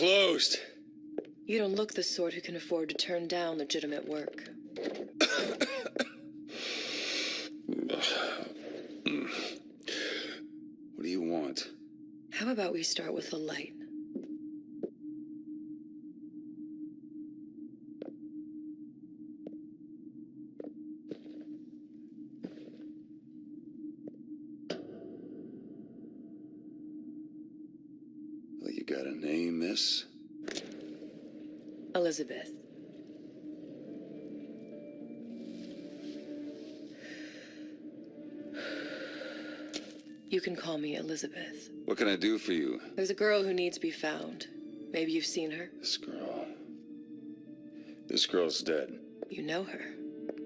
closed. You don't look the sort who can afford to turn down legitimate work. What do you want? How about we start with the light? Well, you got a name, miss? Elizabeth. You can call me Elizabeth. What can I do for you? There's a girl who needs to be found. Maybe you've seen her. This girl's dead. You know her.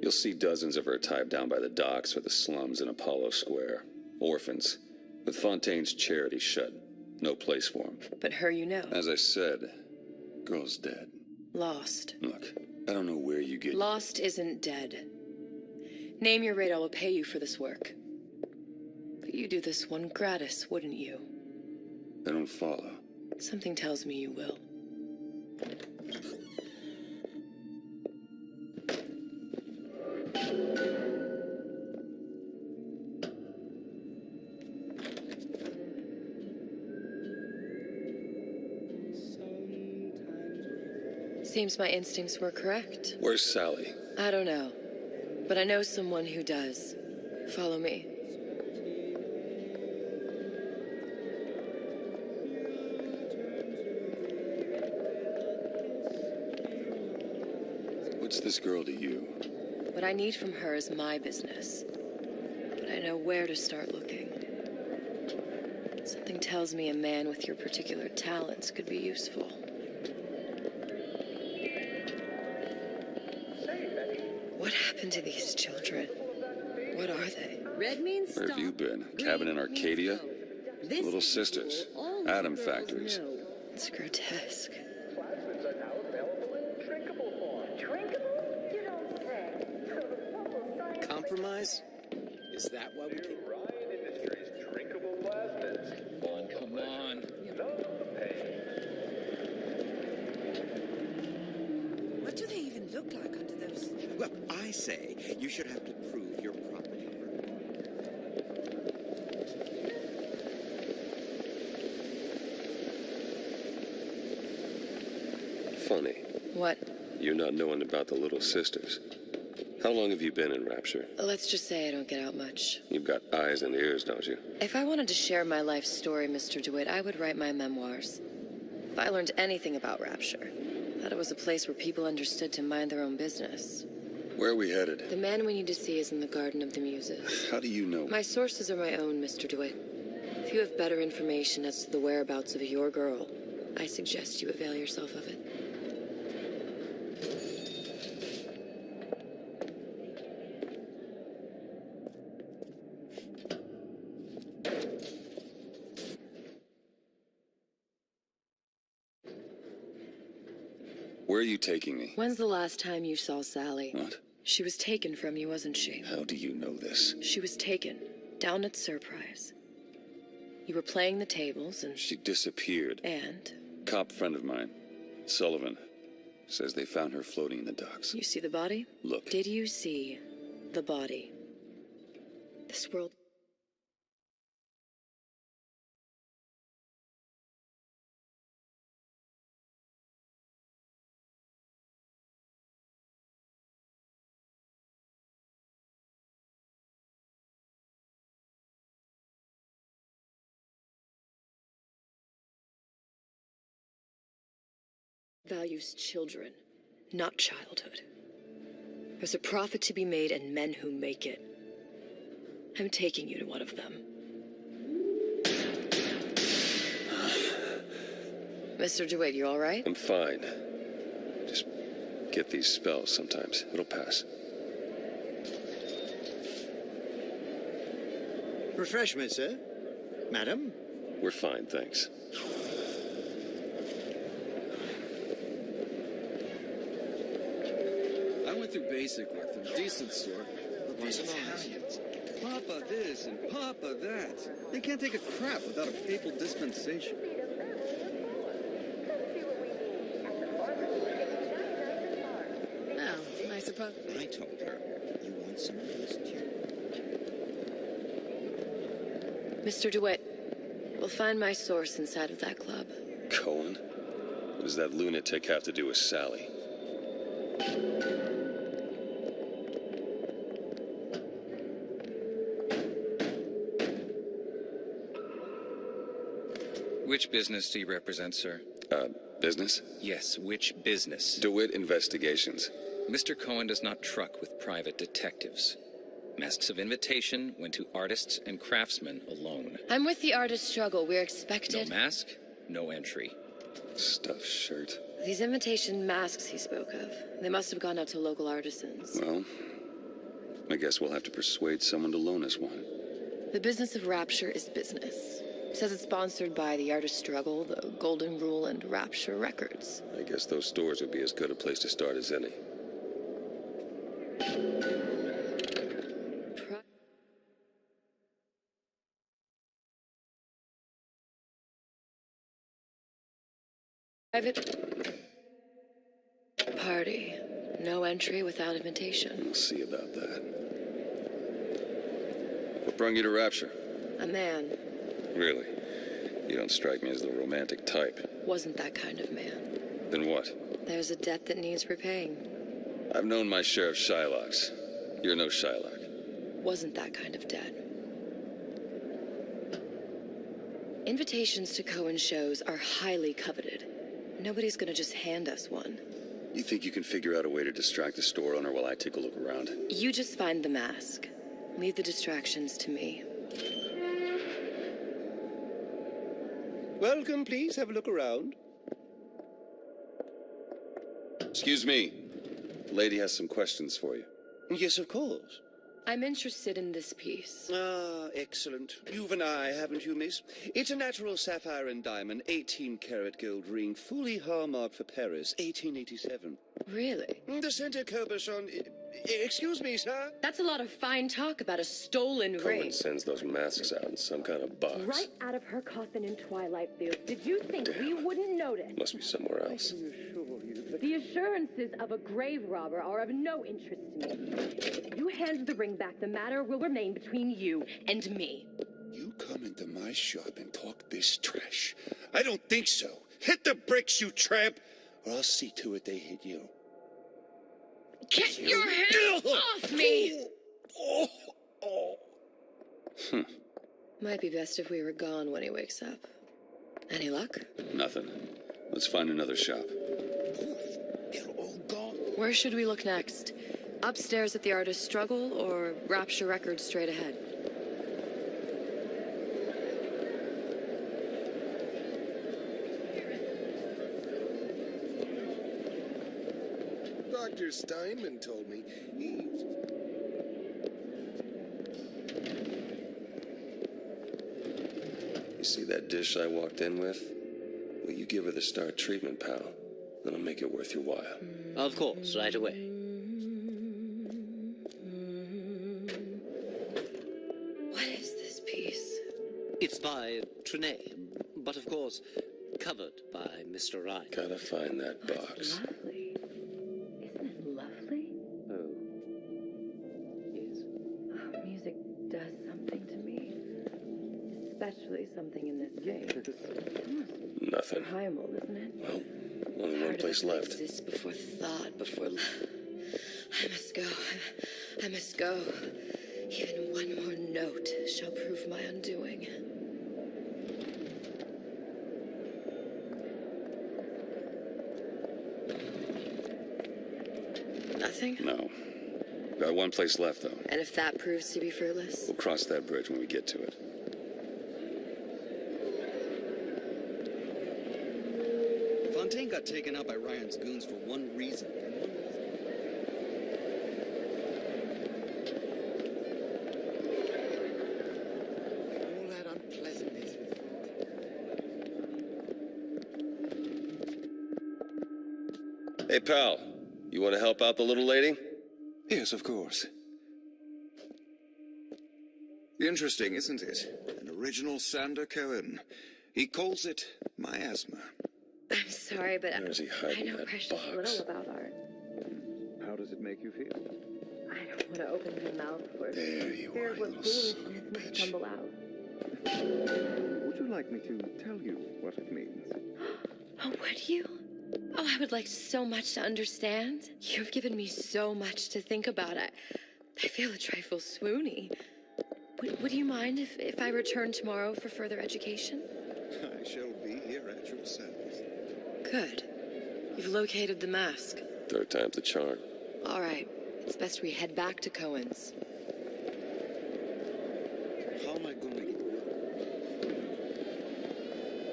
You'll see dozens of her tied down by the docks or the slums in Apollo Square. Orphans, with Fontaine's charity shut. No place for them. But her you know. As I said, girl's dead. Lost. Look, I don't know where you get... Lost isn't dead. Name your rate, I will pay you for this work. But you'd do this one gratis, wouldn't you? I don't follow. Something tells me you will. Seems my instincts were correct. Where's Sally? I don't know, but I know someone who does. Follow me. What's this girl to you? What I need from her is my business, but I know where to start looking. Something tells me a man with your particular talents could be useful. What happened to these children? What are they? Red means stop. Where have you been? Cabin in Arcadia? Little sisters. Atom factories. It's grotesque. Compromise? Is that why we came? Come on. What do they even look like under those? Well, I say you should have to prove your property. Funny. What? You not knowing about the little sisters. How long have you been in Rapture? Let's just say I don't get out much. You've got eyes and ears, don't you? If I wanted to share my life story, Mr. DeWitt, I would write my memoirs. If I learned anything about Rapture, that it was a place where people understood to mind their own business. Where are we headed? The man we need to see is in the Garden of the Muses. How do you know? My sources are my own, Mr. DeWitt. If you have better information as to the whereabouts of your girl, I suggest you avail yourself of it. Where are you taking me? When's the last time you saw Sally? What? She was taken from you, wasn't she? How do you know this? She was taken, down at Surprise. You were playing the tables and... She disappeared. And? Cop friend of mine, Sullivan, says they found her floating in the docks. You see the body? Look. Did you see the body? This world... values children, not childhood. There's a profit to be made and men who make it. I'm taking you to one of them. Mr. DeWitt, you all right? I'm fine. Just get these spells sometimes. It'll pass. Refreshment, sir? Madam? We're fine, thanks. I went through basic with them, decent sort. But these Italians, Papa this and Papa that. They can't take a crap without a papal dispensation. suppose. I told her, you want some of this too. Mr. DeWitt, we'll find my source inside of that club. Cohen? What does that lunatic have to do with Sally? Which business do you represent, sir? Business? Yes, which business? DeWitt Investigations. Mr. Cohen does not truck with private detectives. Masks of invitation went to artists and craftsmen alone. I'm with the artist struggle. We're No expected. mask, no entry. Stuffed shirt. These invitation masks he spoke of, they must have gone out to local artisans. Well, I guess we'll have to persuade someone to loan us one. The business of Rapture is business. Says it's sponsored by the artist struggle, the Golden Rule, and Rapture Records. I guess those stores would be as good a place to start as any. Private party. No entry without invitation. We'll see about that. What brought you to Rapture? A man. Really? You don't strike me as the romantic type. Wasn't that kind of man. Then what? There's a debt that needs repaying. I've known my share of Shylocks. You're no Shylock. Wasn't that kind of debt. Invitations to Cohen shows are highly coveted. Nobody's gonna just hand us one. You think you can figure out a way to distract the store owner while I take a look around? You just find the mask. Leave the distractions to me. Welcome, please. Have a look around. Excuse me. The lady has some questions for you. Yes, of course. I'm interested in this piece. Ah, excellent. You've an eye, haven't you, miss? It's a natural sapphire and diamond, 18-karat gold ring, fully hallmarked for Paris, 1887. Really? The center cabochon... Excuse me, sir? That's a lot of fine talk about a stolen ring. Cohen sends those masks out in some kind of box. Right out of her coffin in Twilight Field. Did you think we wouldn't notice? Must be somewhere else. The assurances of a grave robber are of no interest to me. If you hand the ring back, the matter will remain between you and me. You come into my shop and talk this trash. I don't think so. Hit the bricks, you tramp, or I'll see to it they hit you. Get your hands off me! Might be best if we were gone when he wakes up. Any luck? Nothing. Let's find another shop. They're all gone. Where should we look next? Upstairs at the artist struggle or Rapture Records straight ahead? Dr. Steinman told me You see that dish I walked in with? Will you give her the star treatment, pal? That'll make it worth your while. Of course, right away. What is this piece? It's by Trenet, but of course, covered by Mr. Wright. Gotta find that box. Lovely. Isn't it lovely? Oh. Yes. Oh, music does something to me. Especially something in this game. Nothing. Primal, isn't it? Well, only one place left. Exists before thought, before... I must go. I must go. Even one more note shall prove my undoing. Nothing? No. Got one place left, though. And if that proves to be fruitless? We'll cross that bridge when we get to it. Fontaine got taken out by Ryan's goons for one reason. All that unpleasantness with Hey, pal. You want to help out the little lady? Yes, of course. Interesting, isn't it? An original Sander Cohen. He calls it miasma. I'm sorry, but Where is he I hiding know that precious box? little about art. How does it make you feel? I don't want to open my mouth for There you fear are, of what you little foolishness son of a might bitch. stumble out. Would you like me to tell you what it means? Oh, would you? Oh, I would like so much to understand. You've given me so much to think about. I feel a trifle swoony. Would you mind if I return tomorrow for further education? I shall be here at your service. Good. You've located the mask. Third time's the charm. All right. It's best we head back to Cohen's. How am I going to get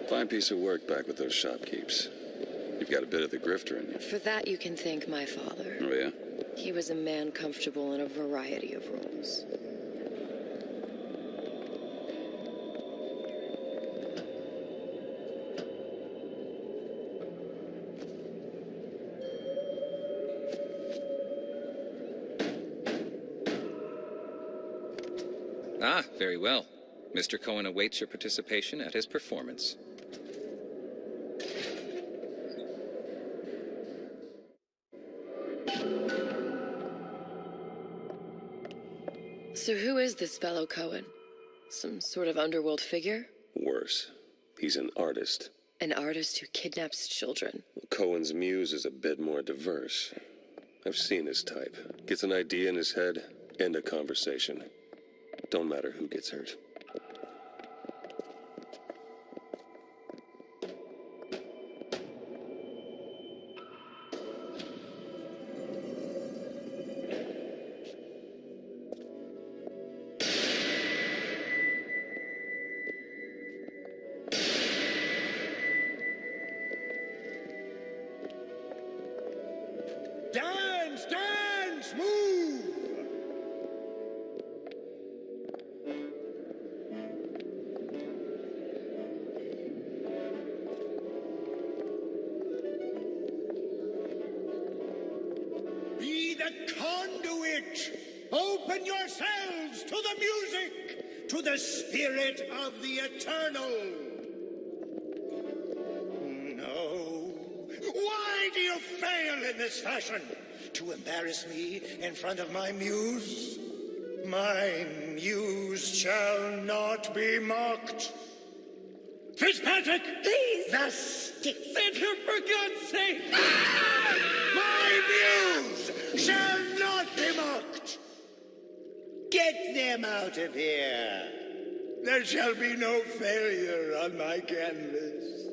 work? Fine piece of work back with those shopkeeps. You've got a bit of the grifter in you. For that, you can thank my father. Oh, yeah? He was a man comfortable in a variety of roles. Ah, very well. Mr. Cohen awaits your participation at his performance. So who is this fellow Cohen? Some sort of underworld figure? Worse. He's an artist. An artist who kidnaps children. Cohen's muse is a bit more diverse. I've seen his type. Gets an idea in his head, end a conversation. Don't matter who gets hurt. Dance, dance, move! Be the conduit! Open yourselves to the music, to the spirit of the eternal! No. Why do you fail in this fashion? To embarrass me in front of my muse? My muse shall not be mocked. Fitzpatrick! Please! The stick! Santa, for God's sake! My muse shall not be mocked! Get them out of here! There shall be no failure on my canvas.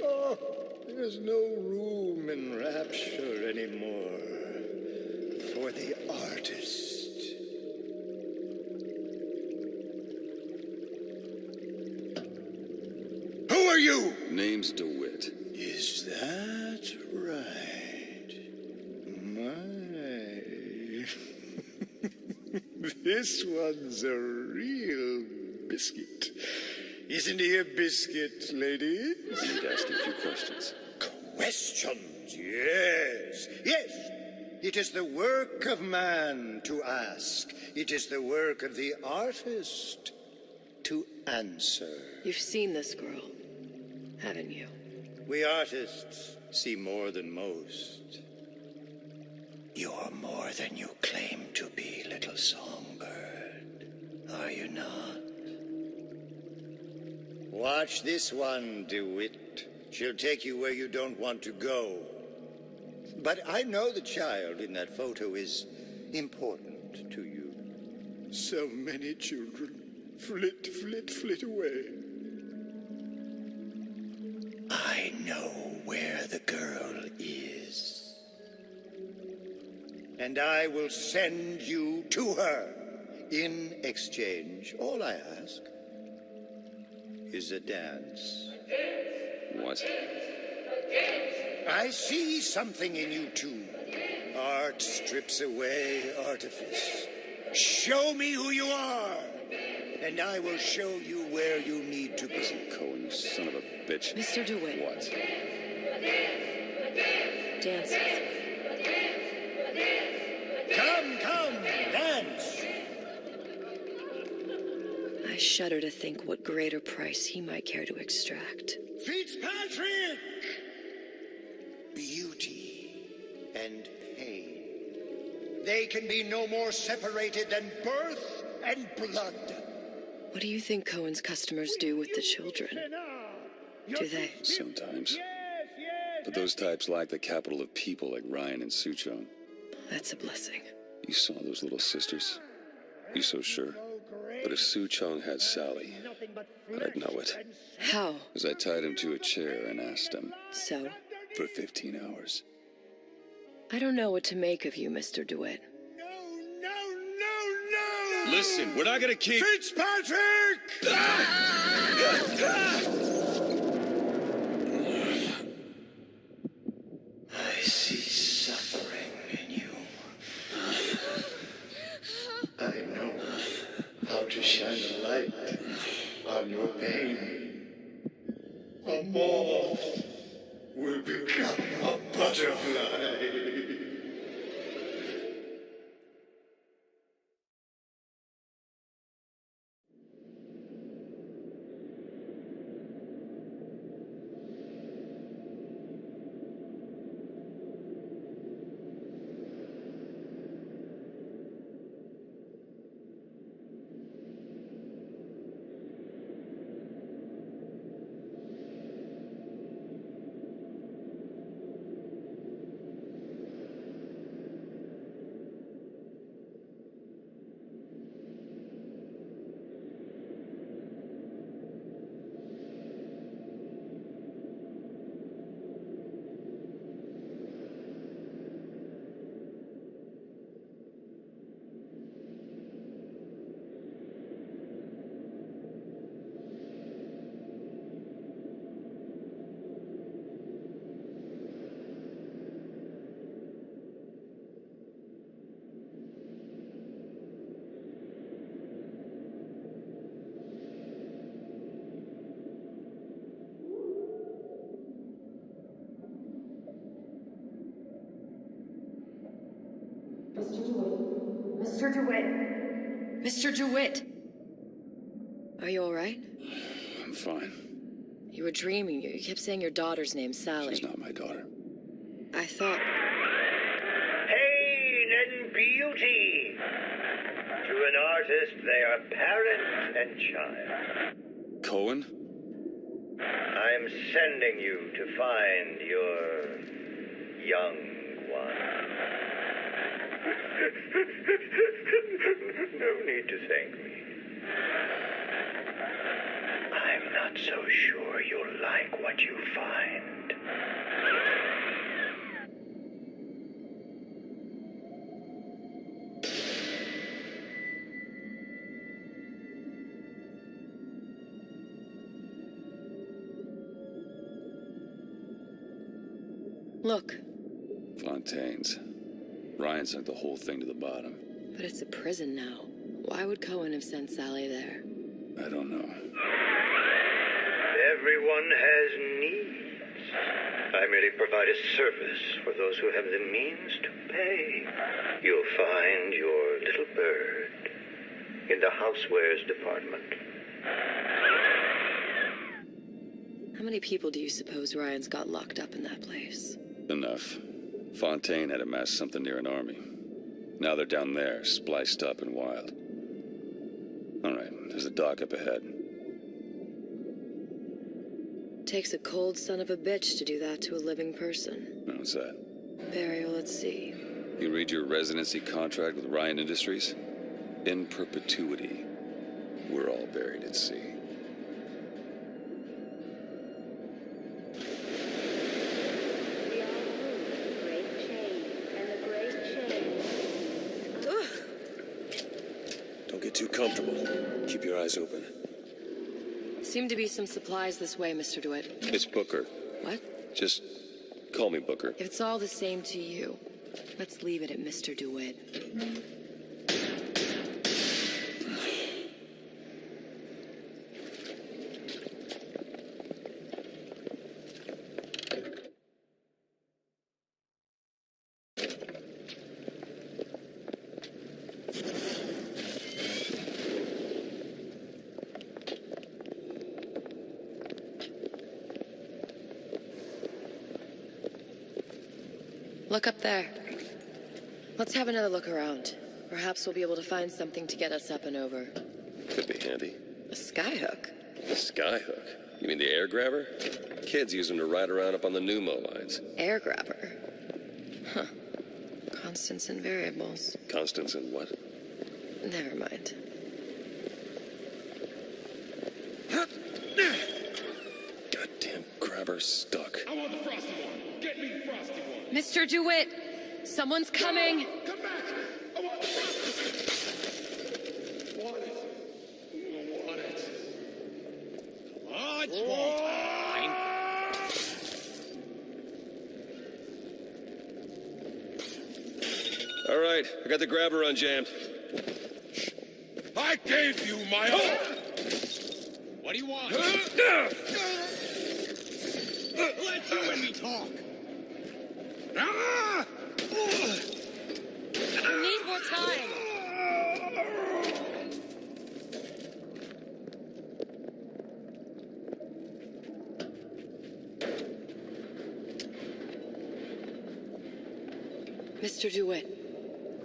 Oh, there's no room in Rapture anymore for the artist. Who are you? Name's DeWitt. Is that right? My. This one's a real biscuit. Isn't he a biscuit, ladies? You'd ask a few questions. Questions, yes. Yes. It is the work of man to ask. It is the work of the artist to answer. You've seen this girl, haven't you? We artists see more than most. You're more than you claim to be, little songbird. Are you not? Watch this one, DeWitt. She'll take you where you don't want to go. But I know the child in that photo is important to you. So many children flit, flit, flit away. I know where the girl is. And I will send you to her. In exchange, all I ask is a dance. What? I see something in you two. Art strips away artifice. Show me who you are, and I will show you where you need to go. Listen, Cohen, you son of a bitch. Mr. DeWitt. What? Dance with me. Come, dance. I shudder to think what greater price he might care to extract. Fitzpatrick! Beauty and pain. They can be no more separated than birth and blood. What do you think Cohen's customers do with the children? Do they? Sometimes. But those types lack the capital of people like Ryan and Suchong. That's a blessing. You saw those little sisters? You so sure? But if Suchong had Sally, I'd know it. How? As I tied him to a chair and asked him. So? For 15 hours. I don't know what to make of you, Mr. DeWitt. No, no, no, no! Listen, we're not gonna keep... Fitzpatrick! I see suffering in you. I know how to shine a light on your pain. A moth will become a butterfly. Mr. DeWitt! Mr. DeWitt! Are you all right? I'm fine. You were dreaming. You kept saying your daughter's name, Sally. She's not my daughter. I thought... Pain and beauty. To an artist, they are parent and child. Cohen? I am sending you to find your young one. No need to thank me. I'm not so sure you'll like what you find. Look. Fontaine's. Ryan sunk the whole thing to the bottom. But it's a prison now. Why would Cohen have sent Sally there? I don't know. Everyone has needs. I merely provide a service for those who have the means to pay. You'll find your little bird in the housewares department. How many people do you suppose Ryan's got locked up in that place? Enough. Fontaine had amassed something near an army. Now they're down there, spliced up and wild. All right, there's a dock up ahead. Takes a cold son of a bitch to do that to a living person. What's that? Burial at sea. You read your residency contract with Ryan Industries? In perpetuity, we're all buried at sea. Don't get too comfortable. Keep your eyes open. Seem to be some supplies this way, Mr. DeWitt. It's Booker. What? Just call me Booker. If it's all the same to you, let's leave it at Mr. DeWitt. Look up there. Let's have another look around. Perhaps we'll be able to find something to get us up and over. Could be handy. A skyhook? A skyhook? You mean the air grabber? Kids use them to ride around up on the pneumo lines. Air grabber? Huh. Constants and variables. Constants and what? Never mind. Goddamn grabber stuck. I want the frosty one. Get me the frosty one. Mr. DeWitt! Someone's coming! Come back! I want the frosty one. Want it. I want it. Oh, it's wall time. All right, I got the grabber unjammed. I gave you my own. What do you want? Let you and me talk. We need more time! Mr. DeWitt,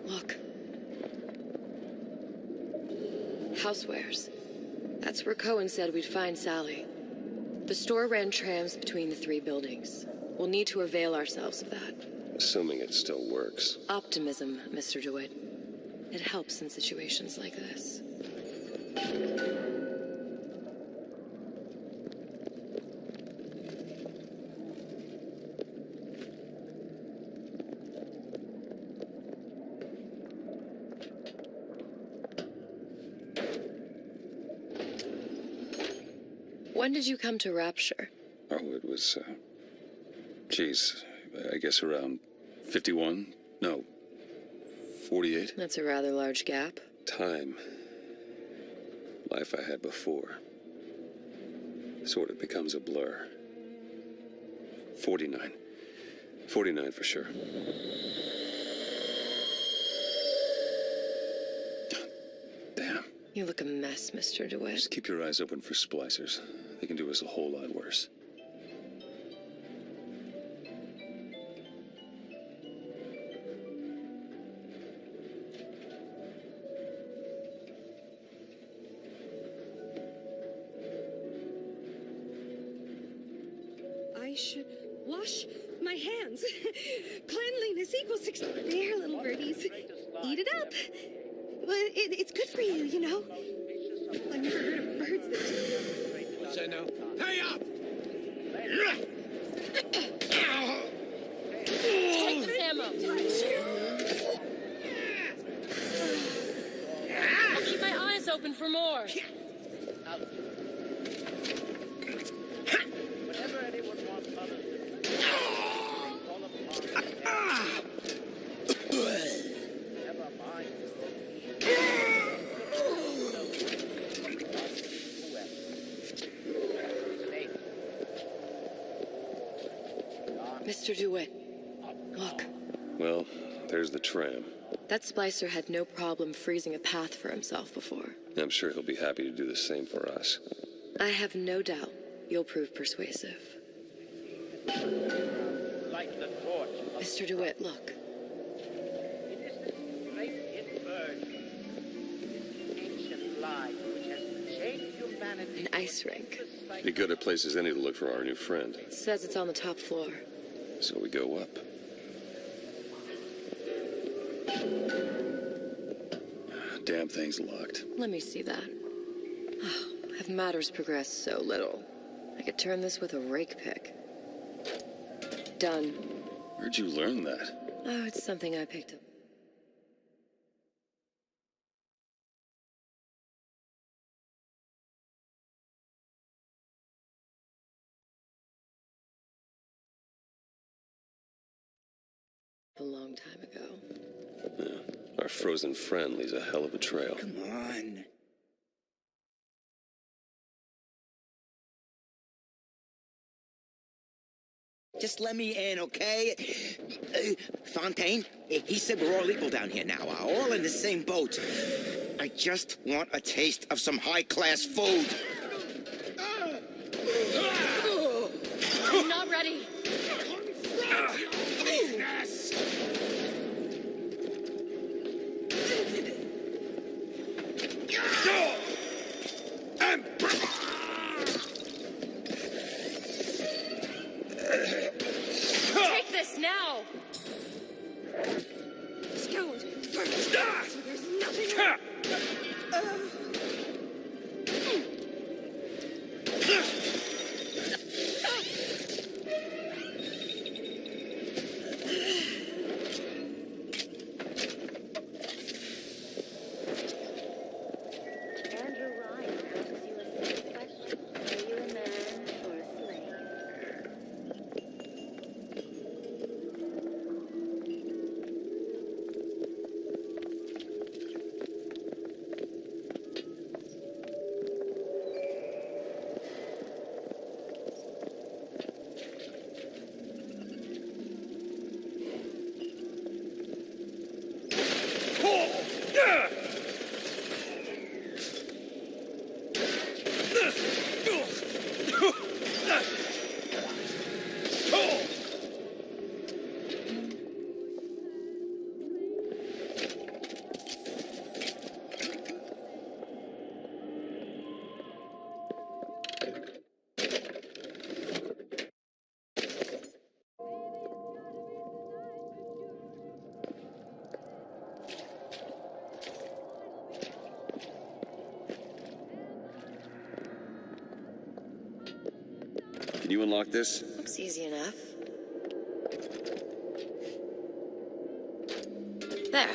look. Housewares. That's where Cohen said we'd find Sally. The store ran trams between the 3 buildings. We'll need to avail ourselves of that. Assuming it still works. Optimism, Mr. DeWitt. It helps in situations like this. When did you come to Rapture? Oh, it was, geez, I guess around 51? No, 48? That's a rather large gap. Time. Life I had before. Sort of becomes a blur. 49. 49 for sure. Damn. You look a mess, Mr. DeWitt. Just keep your eyes open for splicers. They can do us a whole lot worse. I should wash my hands. Cleanliness equals success. There, little birdies. Eat it up. Well, it's good for you, you know. I've never heard of birds that... What's that now? Pay up! Take this ammo. I'll keep my eyes open for more. Whenever anyone wants others to do, fall apart. Never mind. Mr. DeWitt, look. Well, there's the tram. That splicer had no problem freezing a path for himself before. I'm sure he'll be happy to do the same for us. I have no doubt you'll prove persuasive. Light the torch. Mr. DeWitt, look. It is this great inversion, this ancient lie which has changed humanity. An ice rink. Be good at places any to look for our new friend. It says it's on the top floor. So we go up. Damn thing's locked. Let me see that. Oh, have matters progressed so little? I could turn this with a rake pick. Done. Where'd you learn that? Oh, it's something I picked up. A long time ago. Yeah, our frozen friend leaves a hell of a trail. Come on. Just let me in, okay? Fontaine, he said we're all equal down here now, all in the same boat. I just want a taste of some high-class food. I'm not ready. Ammo! Scout! So there's nothing... Andrew Ryan asks you a simple question. Are you a man or a slave? Can you unlock this? Looks easy enough. There.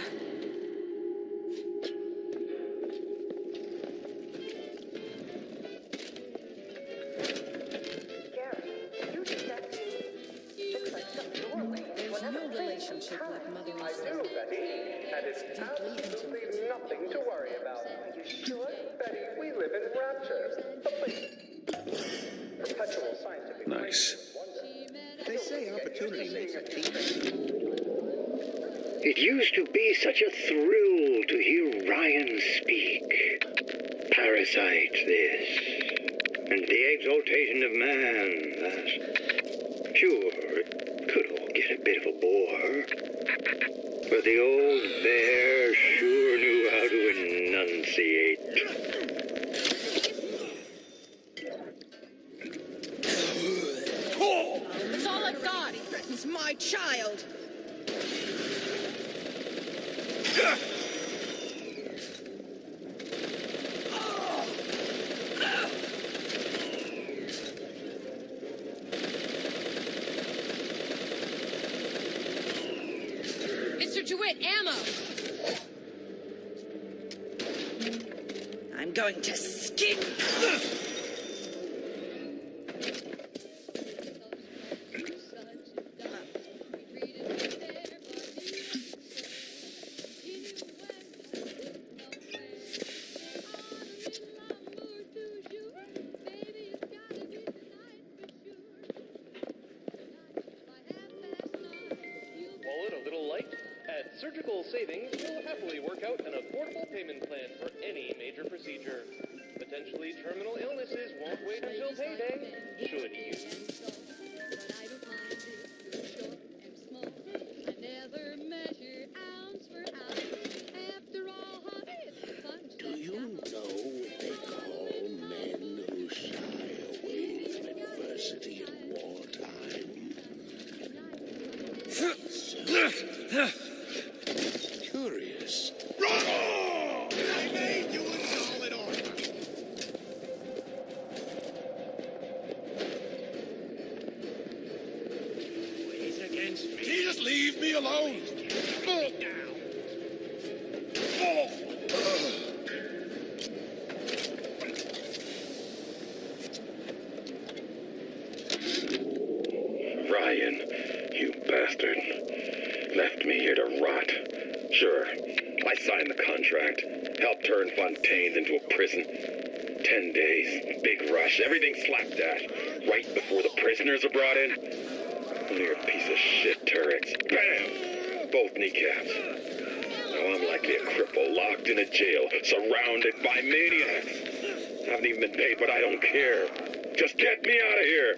There's no relationship like mother and son. I do, Betty, and it's absolutely nothing to worry about. Are you sure, Betty? We live in Rapture, a place perpetual scientific. Nice. They say opportunity makes a thief. It used to be such a thrill to hear Ryan speak. Parasite this, and the exaltation of man that. Sure, it could all get a bit of a bore, but the old bear sure knew how to enunciate. That's all I've got. He threatens my child. Mr. DeWitt, ammo! I'm going to skin. Call it a little light? At Surgical Savings, we'll happily work out an affordable payment plan for any major procedure. Potentially terminal illnesses won't wait until payday, should you? Do you know what they call men who shy away from adversity in wartime? Curious. I made you a solid order. Please against me. Can you just leave me alone? Ryan, you bastard. Left me here to rot. Sure, I signed the contract. Helped turn Fontaine's into a prison. 10 days, big rush, everything slapdash. Right before the prisoners are brought in. Mere piece of shit turrets. Bam! Both kneecaps. Now I'm likely a cripple locked in a jail, surrounded by maniacs. Haven't even been paid, but I don't care. Just get me out of here.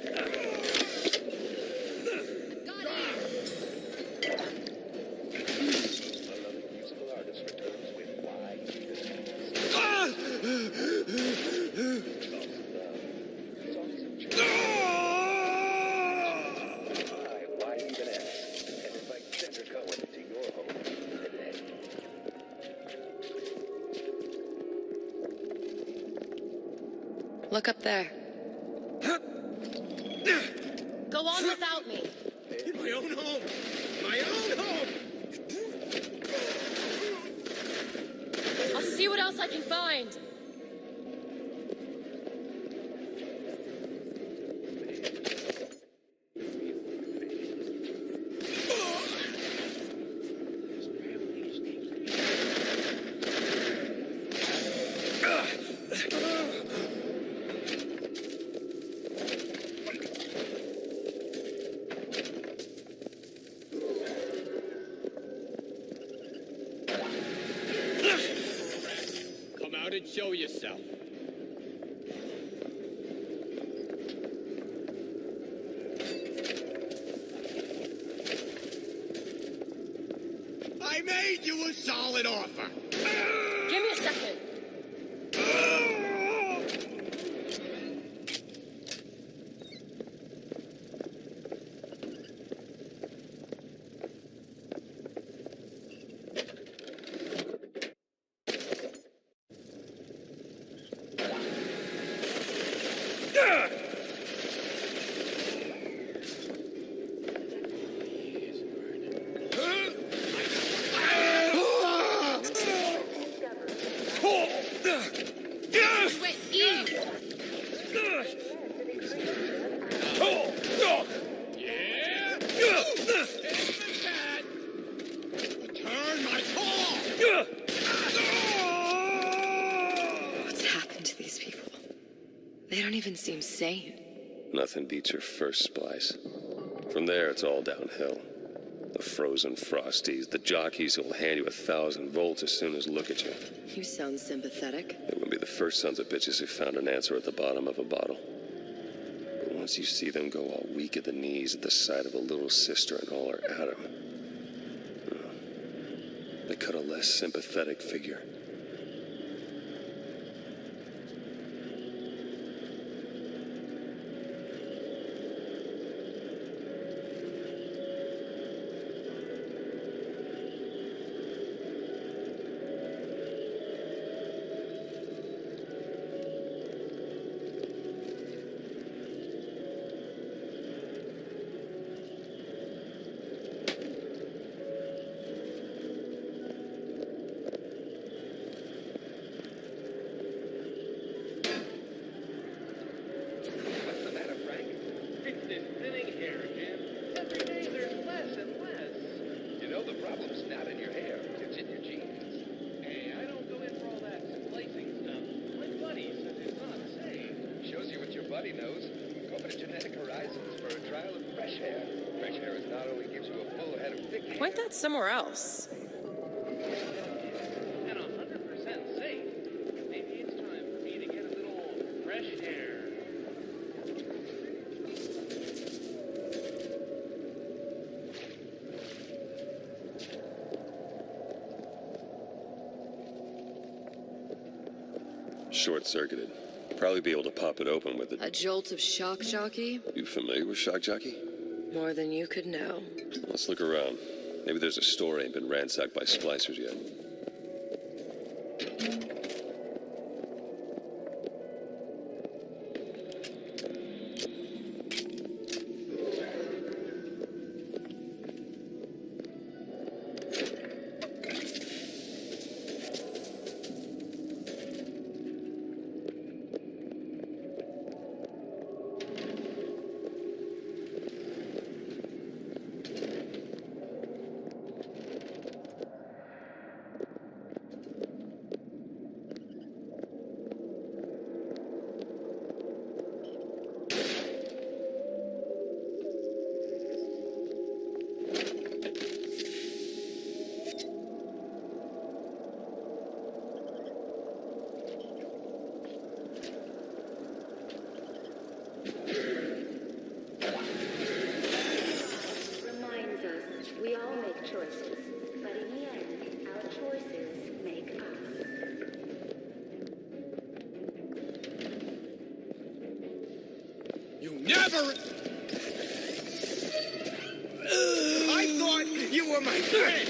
Look up there. Go on without me. In my own home! My own home! I'll see what else I can find. Come out and show yourself. I made you a solid offer. Give me a second. What's happened to these people? They don't even seem sane. Nothing beats your first splice. From there, it's all downhill. The frozen frosties, the jockeys who'll hand you 1,000 volts as soon as look at you. You sound sympathetic. They wouldn't be the first sons of bitches who found an answer at the bottom of a bottle. But once you see them go all weak at the knees at the sight of a little sister and all her Adam, they cut a less sympathetic figure. What's the matter, Frank? It's this thinning hair, Jim. Every day there's less and less. You know, the problem's not in your hair. It's in your genes. Hey, I don't go in for all that splicing stuff. My buddy says it's not safe. Shows you what your buddy knows. Go over to Genetic Horizons for a trial of fresh hair. Fresh hair is not only gives you a full head of thick hair, Point that somewhere else. and 100% safe. Maybe it's time for me to get a little fresh hair. Short-circuited. Probably be able to pop it open with A it. jolt of shock jockey? You familiar with shock jockey? More than you could know. Let's look around. Maybe there's a store ain't been ransacked by splicers yet. Reminds us we all make choices, but in the end, our choices make us. You never... I thought you were my friend!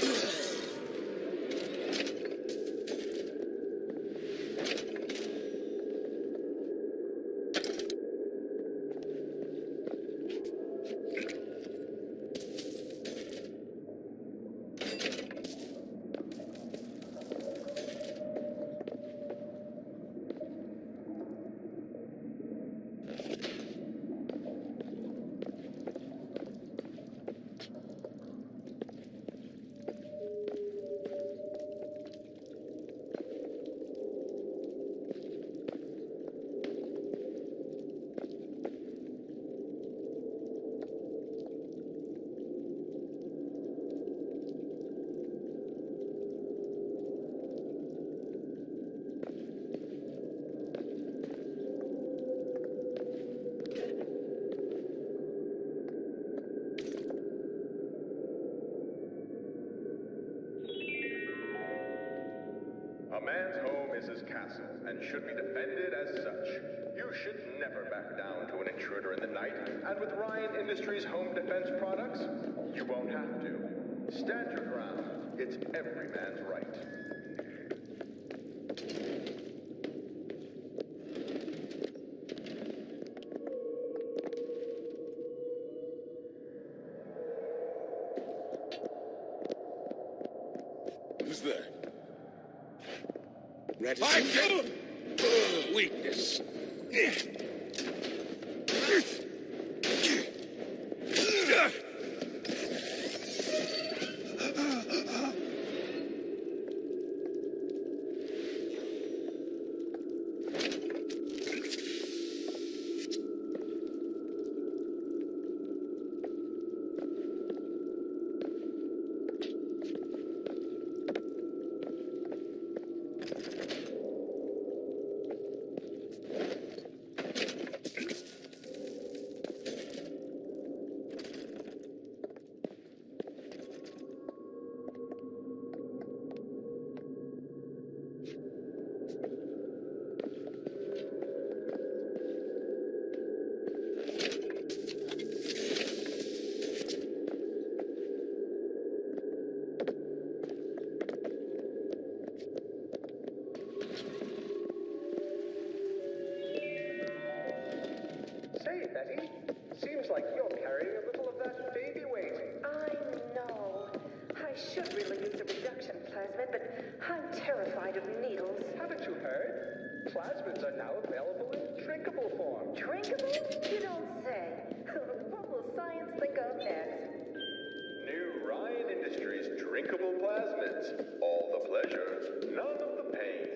man's home is his castle, and should be defended as such. You should never back down to an intruder in the night, and with Ryan Industries home defense products, you won't have to. Stand your ground. It's every man's right. Who's there? Reticent. Weakness. Say, Betty, seems like you're carrying a little of that baby weight. I know. I should really use a reduction plasmid, but I'm terrified of needles. Haven't you heard? Plasmids are now available in drinkable form. Drinkable? You don't say. What will science think of next? New Ryan Industries drinkable plasmids. All the pleasure, none of the pain.